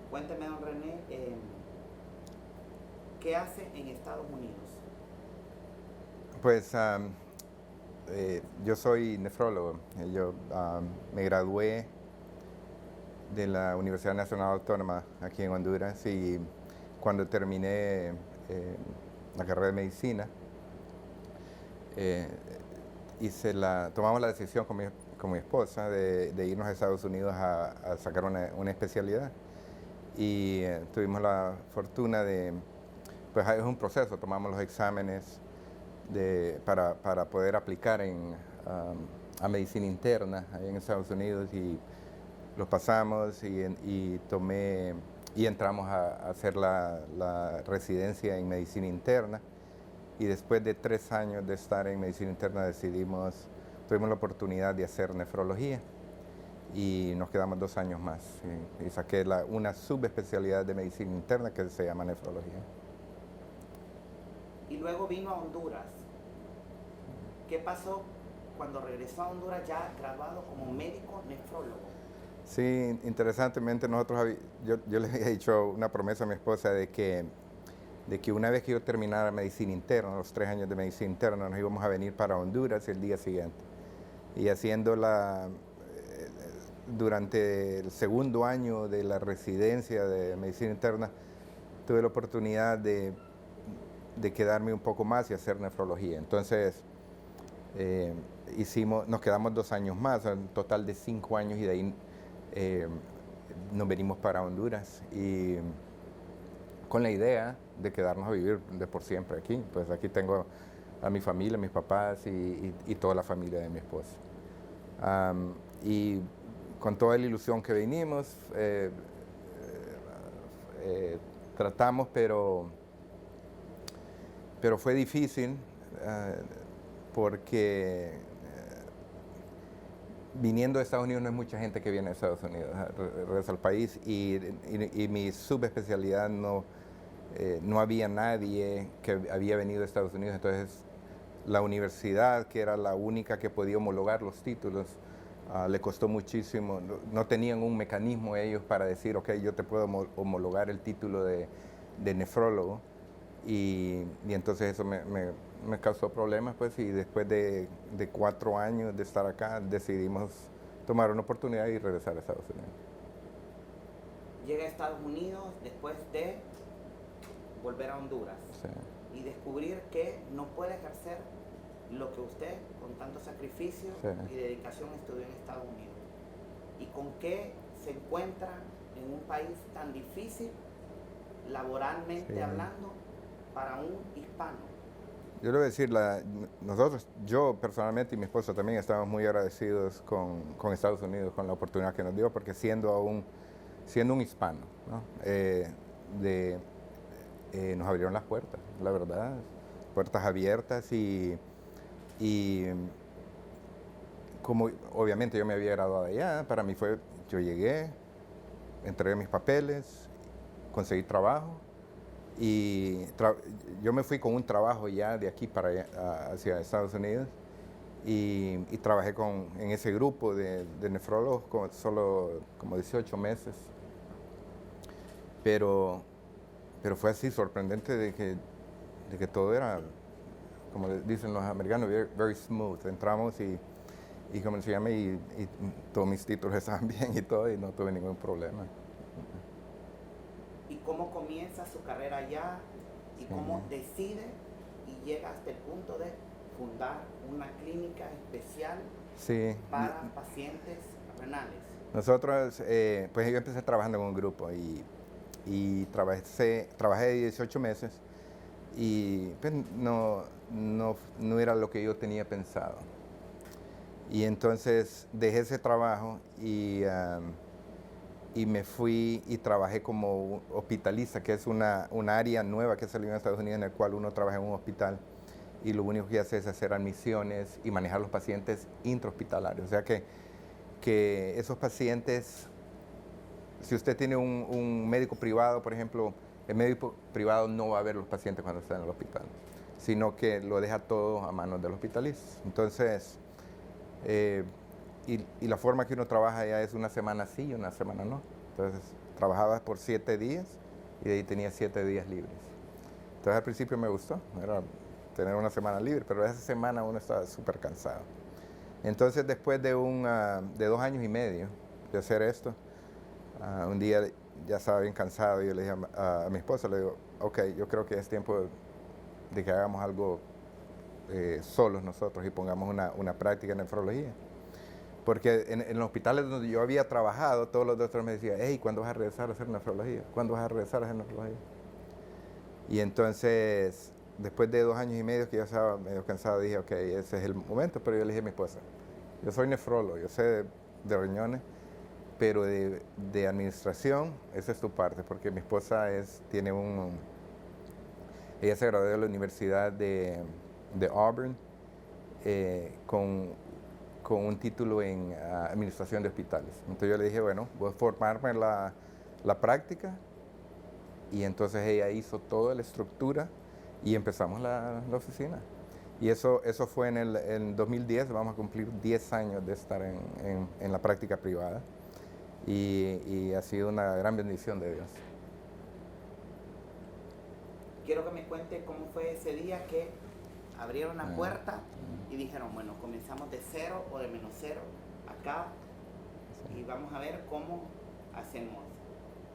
Cuénteme, don René, ¿qué hace en Estados Unidos? Pues yo soy nefrólogo. Yo me gradué de la Universidad Nacional Autónoma aquí en Honduras y cuando terminé la carrera de medicina, eh, tomamos la decisión con mi esposa de irnos a Estados Unidos a sacar una especialidad. Y tuvimos la fortuna pues es un proceso, tomamos los exámenes para poder aplicar a medicina interna ahí en Estados Unidos y los pasamos y entramos a hacer la residencia en medicina interna. Y después de 3 años de estar en medicina interna tuvimos la oportunidad de hacer nefrología y nos quedamos 2 años más y saqué una subespecialidad de medicina interna que se llama nefrología. Y luego vino a Honduras. ¿Qué pasó cuando regresó a Honduras ya graduado como médico nefrólogo? Sí, interesantemente yo le había hecho una promesa a mi esposa de que una vez que yo terminara medicina interna, los 3 años de medicina interna, nos íbamos a venir para Honduras el día siguiente. Y durante el segundo año de la residencia de medicina interna, tuve la oportunidad de quedarme un poco más y hacer nefrología. Entonces, nos quedamos 2 años más, un total de 5 años, y de ahí nos venimos para Honduras y con la idea de quedarnos a vivir de por siempre aquí. Pues aquí tengo a mi familia, mis papás y toda la familia de mi esposa. Y con toda la ilusión que venimos, tratamos, pero fue difícil porque viniendo de Estados Unidos no hay mucha gente que viene de Estados Unidos, regresa al país y mi subespecialidad no había nadie que había venido de Estados Unidos, entonces la universidad, que era la única que podía homologar los títulos, le costó muchísimo, no tenían un mecanismo ellos para decir, ok, yo te puedo homologar el título de nefrólogo. Y entonces eso me causó problemas, pues, y después de 4 años de estar acá decidimos tomar una oportunidad y regresar a Estados Unidos. Llega a Estados Unidos después de volver a Honduras, sí, y descubrir que no puede ejercer lo que usted con tanto sacrificio, sí, y dedicación estudió en Estados Unidos. ¿Y con qué se encuentra en un país tan difícil, laboralmente, sí, hablando, para un hispano? Yo le voy a decir, yo personalmente y mi esposa también estamos muy agradecidos con Estados Unidos, con la oportunidad que nos dio, porque siendo un hispano, ¿no? Nos abrieron las puertas, la verdad, puertas abiertas y como obviamente yo me había graduado allá, para mí yo llegué, entregué mis papeles, conseguí trabajo y yo me fui con un trabajo ya de aquí hacia Estados Unidos y trabajé en ese grupo de nefrólogos solo como 18 meses, pero fue así sorprendente de que todo era, como dicen los americanos, very, very smooth. Entramos y como se llama, y todos mis títulos estaban bien y todo, y no tuve ningún problema. ¿Y cómo comienza su carrera allá? ¿Y sí, cómo decide y llega hasta el punto de fundar una clínica especial, sí, para pacientes renales? Nosotros, pues yo empecé trabajando en un grupo y trabajé 18 meses y pues no era lo que yo tenía pensado. Y entonces dejé ese trabajo y me fui y trabajé como hospitalista, que es una área nueva que salió en Estados Unidos, en la cual uno trabaja en un hospital y lo único que hace es hacer admisiones y manejar los pacientes intrahospitalarios. O sea que esos pacientes, si usted tiene un médico privado, por ejemplo, el médico privado no va a ver los pacientes cuando está en el hospital, sino que lo deja todo a manos del hospitalista. Entonces, y la forma que uno trabaja ya es una semana sí y una semana no. Entonces trabajaba por 7 días y de ahí tenía 7 días libres. Entonces al principio me gustó, era tener una semana libre, pero esa semana uno estaba súper cansado. Entonces después de 2 años y medio de hacer esto, un día ya estaba bien cansado y yo le dije a mi esposa, le digo, ok, yo creo que es tiempo de que hagamos algo solos nosotros y pongamos una práctica en nefrología. Porque en los hospitales donde yo había trabajado, todos los doctores me decían, hey, ¿cuándo vas a regresar a hacer nefrología? ¿Cuándo vas a regresar a hacer nefrología? Y entonces, después de 2 años y medio que yo estaba medio cansado, dije, ok, ese es el momento, pero yo le dije a mi esposa, yo soy nefrólogo, yo sé de riñones, pero de administración, esa es tu parte, porque mi esposa ella se graduó de la Universidad de Auburn con un título en administración de hospitales. Entonces yo le dije, bueno, voy a formarme en la práctica, y entonces ella hizo toda la estructura y empezamos la oficina. Y eso fue en 2010, vamos a cumplir 10 años de estar en la práctica privada. Y ha sido una gran bendición de Dios. Quiero que me cuente cómo fue ese día que abrieron la puerta y dijeron, bueno, comenzamos de 0 o de -0 acá, y vamos a ver cómo hacemos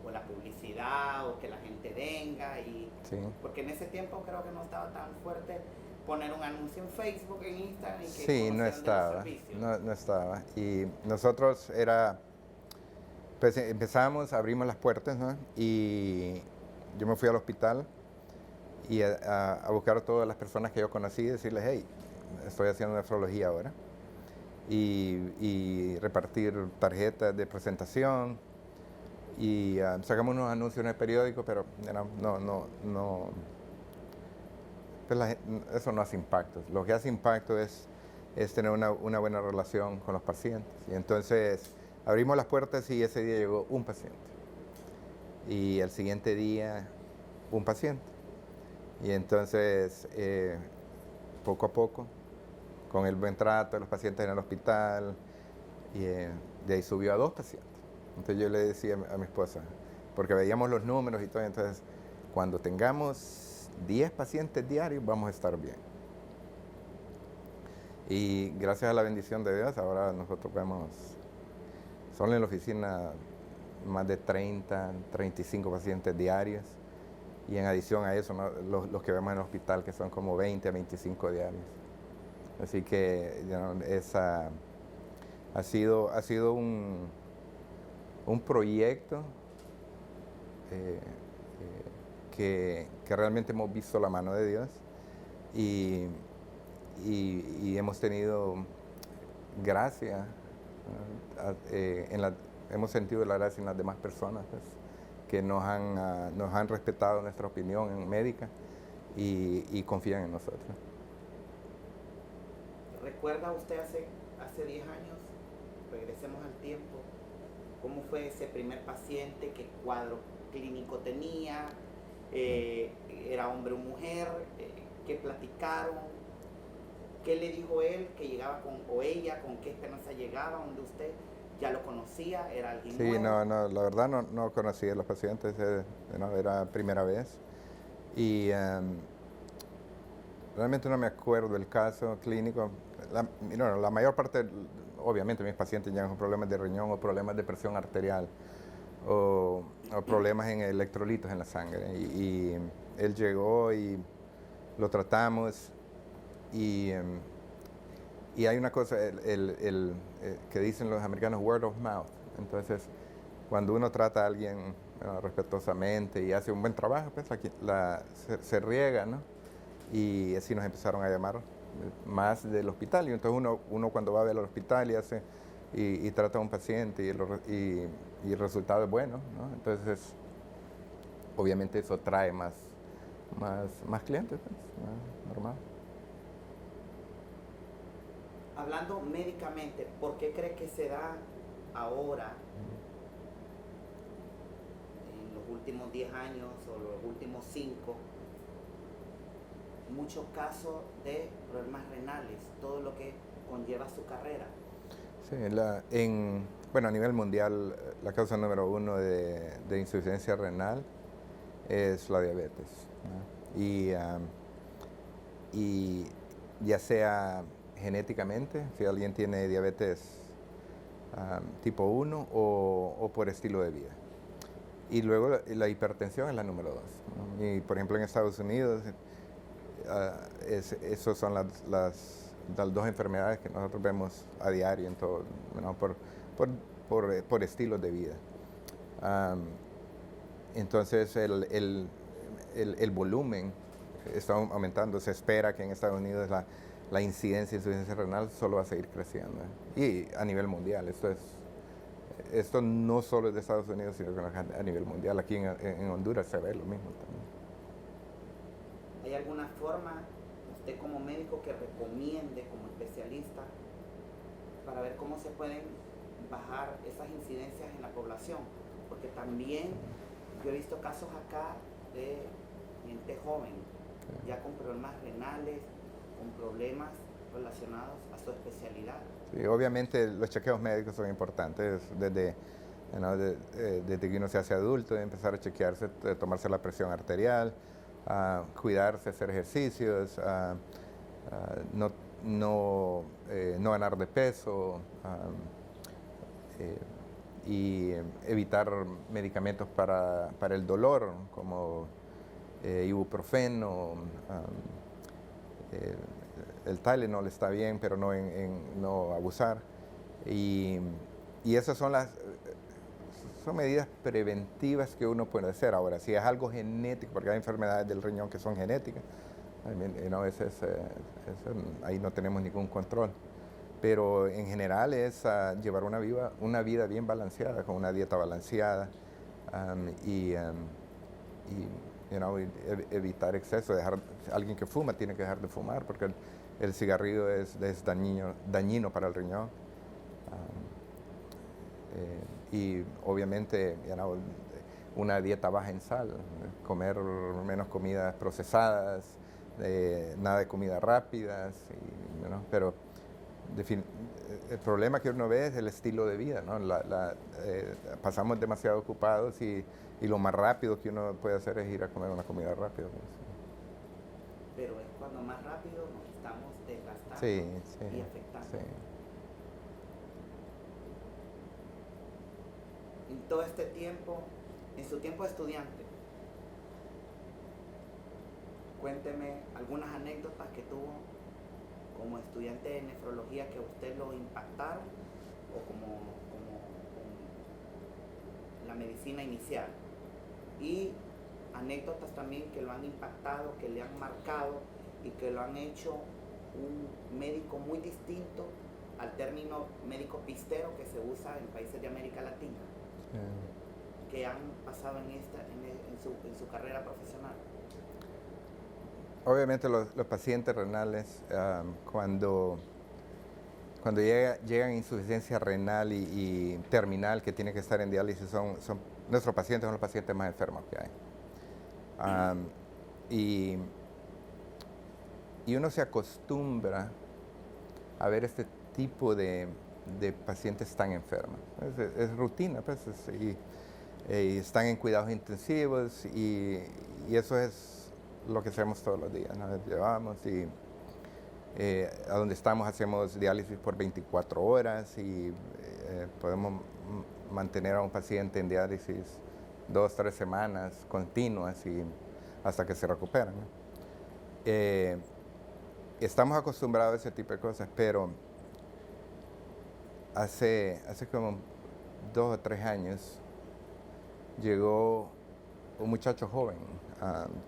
o la publicidad o que la gente venga. Porque en ese tiempo creo que no estaba tan fuerte poner un anuncio en Facebook, en Instagram, y que sí, no estaba, no estaba. Y nosotros pues empezamos, abrimos las puertas, ¿no? Y yo me fui al hospital y a buscar a todas las personas que yo conocí y decirles, hey, estoy haciendo nefrología ahora. Y repartir tarjetas de presentación. Y sacamos unos anuncios en el periódico, pero pues eso no hace impacto. Lo que hace impacto es tener una buena relación con los pacientes. Y entonces abrimos las puertas y ese día llegó un paciente. Y el siguiente día un paciente. Y entonces poco a poco, con el buen trato de los pacientes en el hospital, y de ahí subió a 2 pacientes. Entonces yo le decía a mi esposa, porque veíamos los números y todo, entonces cuando tengamos 10 pacientes diarios vamos a estar bien. Y gracias a la bendición de Dios, ahora nosotros vemos, solo en la oficina, más de 30, 35 pacientes diarios. Y en adición a eso, ¿no? los que vemos en el hospital, que son como 20 a 25 diarios. Así que ha sido un proyecto que realmente hemos visto la mano de Dios y hemos tenido gracia, hemos sentido la gracia en las demás personas, pues, que nos han respetado nuestra opinión médica y confían en nosotros. ¿Recuerda usted hace 10 años, regresemos al tiempo, cómo fue ese primer paciente, qué cuadro clínico tenía, era hombre o mujer, qué platicaron, qué le dijo él que llegaba o ella, con qué esperanza llegaba, donde usted ya lo conocía, era alguien nuevo? Sí, no, la verdad no conocía a los pacientes, era primera vez. Y realmente no me acuerdo del caso clínico. La mayor parte, obviamente, mis pacientes llegan con problemas de riñón o problemas de presión arterial o problemas en electrolitos en la sangre. Y él llegó y lo tratamos y hay una cosa que dicen los americanos, word of mouth. Entonces, cuando uno trata a alguien respetuosamente y hace un buen trabajo, pues se riega, ¿no? Y así nos empezaron a llamar más del hospital. Y entonces uno cuando va a ver al hospital y trata a un paciente y el resultado es bueno, ¿no? Entonces, obviamente eso trae más clientes, pues, normal. Hablando médicamente, ¿por qué cree que se da ahora, en los últimos 10 años o los últimos 5, muchos casos de problemas renales, todo lo que conlleva su carrera? Sí, Bueno, a nivel mundial, la causa número 1 de insuficiencia renal es la diabetes, ¿no? Y ya sea genéticamente, si alguien tiene diabetes tipo 1 o por estilo de vida. Y luego la hipertensión es la número 2, ¿no? Y por ejemplo en Estados Unidos, esas son las 2 enfermedades que nosotros vemos a diario en todo, ¿no? por estilos de vida. Entonces el volumen está aumentando. Se espera que en Estados Unidos la incidencia de insuficiencia renal solo va a seguir creciendo. Y a nivel mundial, esto no solo es de Estados Unidos, sino que a nivel mundial. Aquí en Honduras se ve lo mismo también. ¿Hay alguna forma, usted como médico, que recomiende como especialista para ver cómo se pueden bajar esas incidencias en la población? Porque también yo he visto casos acá de gente joven, ya con problemas renales, con problemas relacionados a su especialidad. Sí, obviamente los chequeos médicos son importantes desde que uno se hace adulto, empezar a chequearse, tomarse la presión arterial, cuidarse, hacer ejercicios, no ganar de peso, y evitar medicamentos para el dolor como ibuprofeno, el Tylenol está bien, pero no abusar. Y esas son medidas preventivas que uno puede hacer. Ahora, si es algo genético, porque hay enfermedades del riñón que son genéticas, ahí no tenemos ningún control. Pero en general es llevar una vida bien balanceada, con una dieta balanceada, evitar exceso. Alguien que fuma tiene que dejar de fumar, porque el cigarrillo es dañino para el riñón. Y obviamente una dieta baja en sal, comer menos comidas procesadas, nada de comidas rápidas, pero el problema que uno ve es el estilo de vida, ¿no? Pasamos demasiado ocupados y lo más rápido que uno puede hacer es ir a comer una comida rápida. Pero es cuando más rápido nos estamos desgastando y afectando. Sí. En todo este tiempo, en su tiempo de estudiante, cuénteme algunas anécdotas que tuvo como estudiante de nefrología que a usted lo impactaron, o como la medicina inicial, y anécdotas también que lo han impactado, que le han marcado y que lo han hecho un médico muy distinto al término médico pistero que se usa en países de América Latina, que han pasado en su carrera profesional. Obviamente los pacientes renales, cuando llegan a insuficiencia renal y terminal, que tiene que estar en diálisis, nuestros pacientes son los pacientes más enfermos que hay. Y uno se acostumbra a ver este tipo de pacientes tan enfermos. Es rutina, pues, y están en cuidados intensivos y eso es lo que hacemos todos los días, ¿no? Llevamos y a donde estamos hacemos diálisis por 24 horas y podemos mantener a un paciente en diálisis 2, 3 semanas continuas y hasta que se recuperan, ¿no? Estamos acostumbrados a ese tipo de cosas, pero hace como 2 o 3 años llegó un muchacho joven,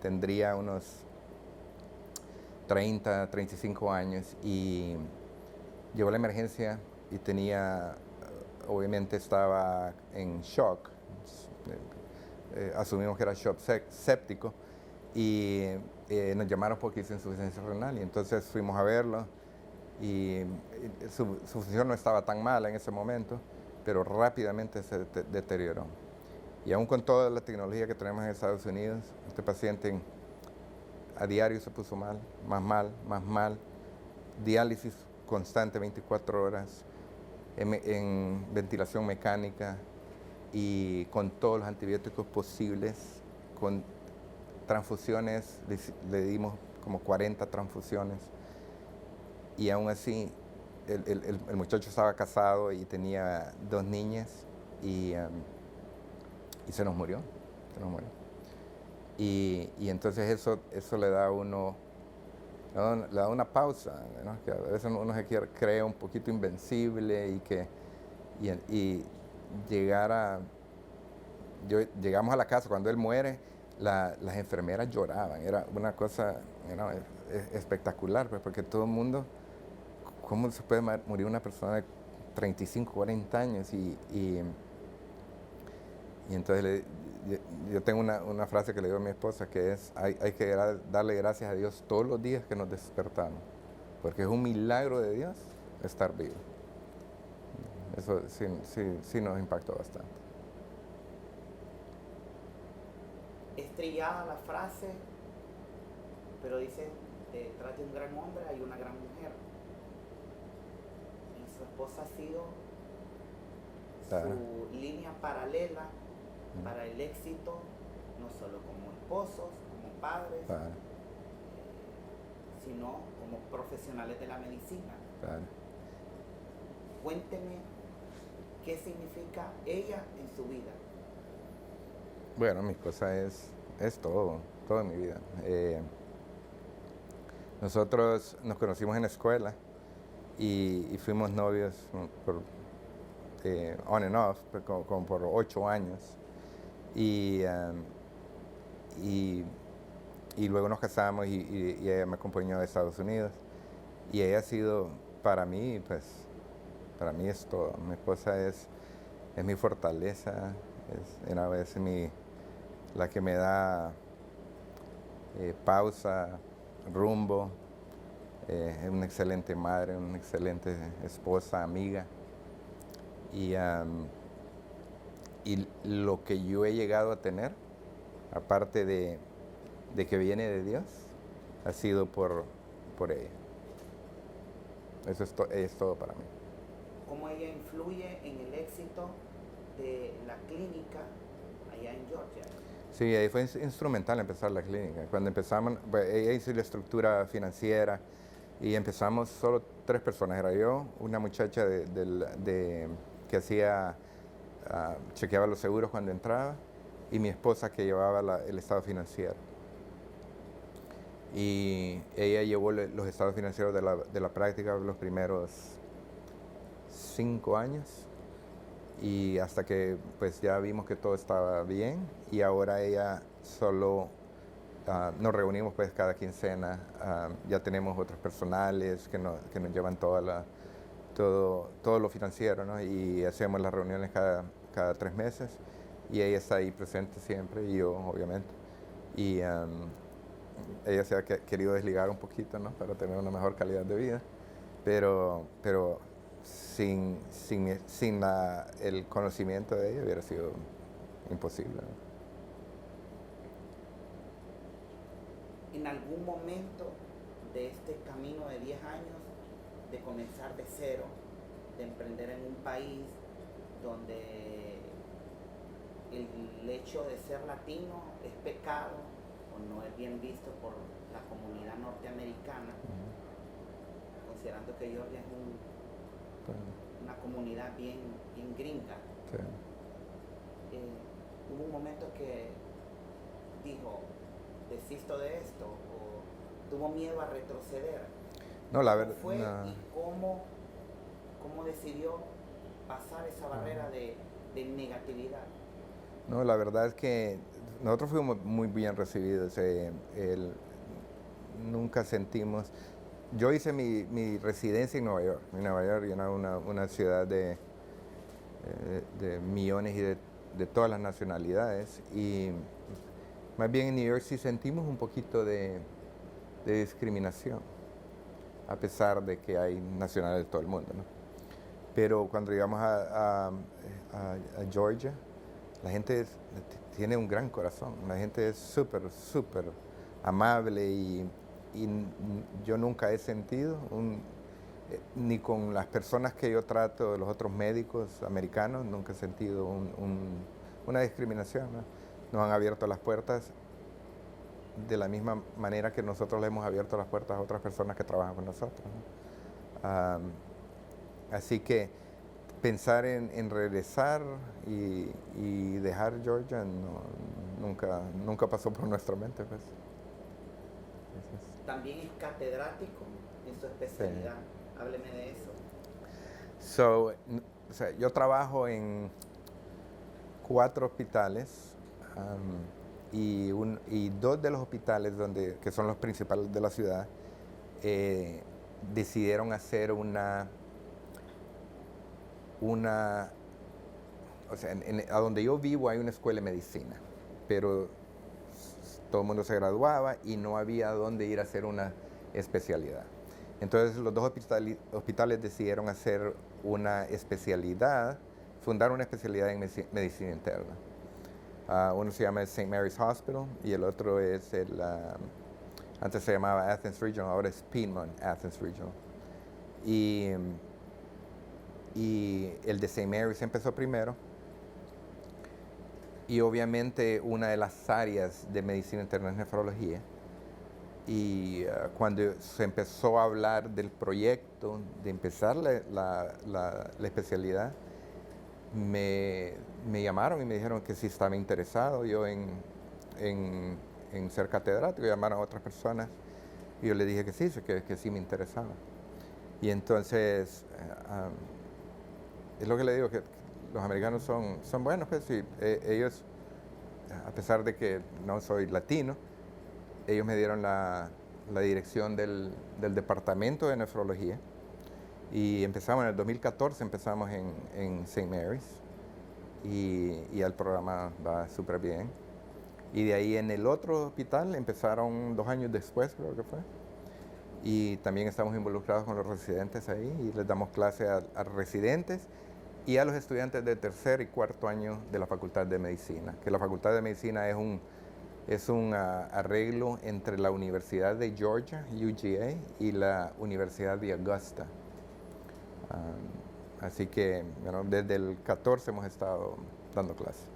tendría unos 30, 35 años, y llegó a la emergencia y obviamente estaba en shock, asumimos que era shock séptico, y nos llamaron porque hizo insuficiencia renal, y entonces fuimos a verlo, y su función no estaba tan mala en ese momento, pero rápidamente se deterioró. Y aún con toda la tecnología que tenemos en Estados Unidos, este paciente a diario se puso mal, más mal, diálisis constante 24 horas, en ventilación mecánica y con todos los antibióticos posibles, con transfusiones, le dimos como 40 transfusiones y aún así el muchacho estaba casado y tenía 2 niñas y se nos murió, Y entonces eso le da a uno, le da una pausa, ¿no? Que a veces uno se cree un poquito invencible y llegamos a la casa cuando él muere, las enfermeras lloraban, era una cosa espectacular, pues, porque todo el mundo, ¿cómo se puede morir una persona de 35, 40 años? Y entonces yo tengo una frase que le digo a mi esposa que es, hay que darle gracias a Dios todos los días que nos despertamos, porque es un milagro de Dios estar vivo. Eso sí nos impactó bastante. Es trillada la frase, pero dice, detrás de un gran hombre hay una gran mujer. Y su esposa ha sido su línea paralela para el éxito, no solo como esposos, como padres, sino como profesionales de la medicina. Cuénteme qué significa ella en su vida. Bueno, mi esposa es todo en mi vida. Nosotros nos conocimos en la escuela y fuimos novios por on and off, como por 8 años. Y luego nos casamos y ella me acompañó a Estados Unidos. Y ella ha sido, para mí es todo. Mi esposa es mi fortaleza, es la que me da pausa, rumbo. Es una excelente madre, una excelente esposa, amiga. Y lo que yo he llegado a tener, aparte de que viene de Dios, ha sido por ella. Eso es todo para mí. ¿Cómo ella influye en el éxito de la clínica allá en Georgia? Sí, ahí fue instrumental empezar la clínica. Cuando empezamos, ella hizo la estructura financiera y empezamos solo 3 personas. Era yo, una muchacha que chequeaba los seguros cuando entraba, y mi esposa que llevaba el estado financiero. Y ella llevó los estados financieros de la práctica los primeros 5 años, y hasta que pues ya vimos que todo estaba bien, y ahora ella solo nos reunimos pues cada quincena. Ya tenemos otros personales que nos llevan todo lo financiero, ¿no? Y hacemos las reuniones cada 3 meses, y ella está ahí presente siempre, y yo obviamente. Y ella se ha querido desligar un poquito, ¿no? Para tener una mejor calidad de vida, pero sin el conocimiento de ella hubiera sido imposible, ¿no? En algún momento de este camino de 10 años, de comenzar de cero, de emprender en un país donde el hecho de ser latino es pecado o no es bien visto por la comunidad norteamericana, considerando que Georgia es una comunidad bien gringa. Hubo un momento que dijo, desisto de esto, o tuvo miedo a retroceder. No, la verdad. ¿Cómo fue y cómo decidió pasar esa barrera de negatividad? No, la verdad es que nosotros fuimos muy bien recibidos. Nunca sentimos. Yo hice mi residencia en Nueva York. En Nueva York era una ciudad de millones y de todas las nacionalidades. Y más bien en New York sí sentimos un poquito de discriminación, a pesar de que hay nacionales de todo el mundo, ¿no? Pero cuando llegamos a Georgia, la gente tiene un gran corazón, la gente es súper amable, y yo nunca he sentido ni con las personas que yo trato, los otros médicos americanos, nunca he sentido una discriminación, ¿no? Nos han abierto las puertas de la misma manera que nosotros le hemos abierto las puertas a otras personas que trabajan con nosotros, ¿no? Así que pensar en regresar y dejar Georgia nunca pasó por nuestra mente, pues. También es catedrático en su especialidad. Sí. Hábleme de eso. O sea, yo trabajo en 4 hospitales y 2 de los hospitales que son los principales de la ciudad decidieron hacer o sea, a donde yo vivo hay una escuela de medicina, pero todo el mundo se graduaba y no había dónde ir a hacer una especialidad. Entonces los 2 hospitales decidieron hacer una especialidad, fundar una especialidad en medicina interna. Uno se llama St. Mary's Hospital y el otro es antes se llamaba Athens Regional, ahora es Piedmont Athens Regional. Y el de St. Mary's empezó primero. Y obviamente una de las áreas de medicina interna es nefrología. Y cuando se empezó a hablar del proyecto de empezar la especialidad, me llamaron y me dijeron que si estaba interesado yo en ser catedrático. Llamaron a otras personas y yo le dije que sí me interesaba. Y entonces, es lo que le digo, que los americanos son buenos, pues, y ellos, a pesar de que no soy latino, ellos me dieron la dirección del departamento de nefrología y empezamos en el 2014, empezamos en St. Mary's y el programa va súper bien. Y de ahí en el otro hospital empezaron 2 años después, creo que fue. Y también estamos involucrados con los residentes ahí y les damos clase a residentes y a los estudiantes de 3er y 4º año de la Facultad de Medicina, que la Facultad de Medicina es un arreglo entre la Universidad de Georgia, UGA, y la Universidad de Augusta. Así que, bueno, desde el 14 hemos estado dando clases.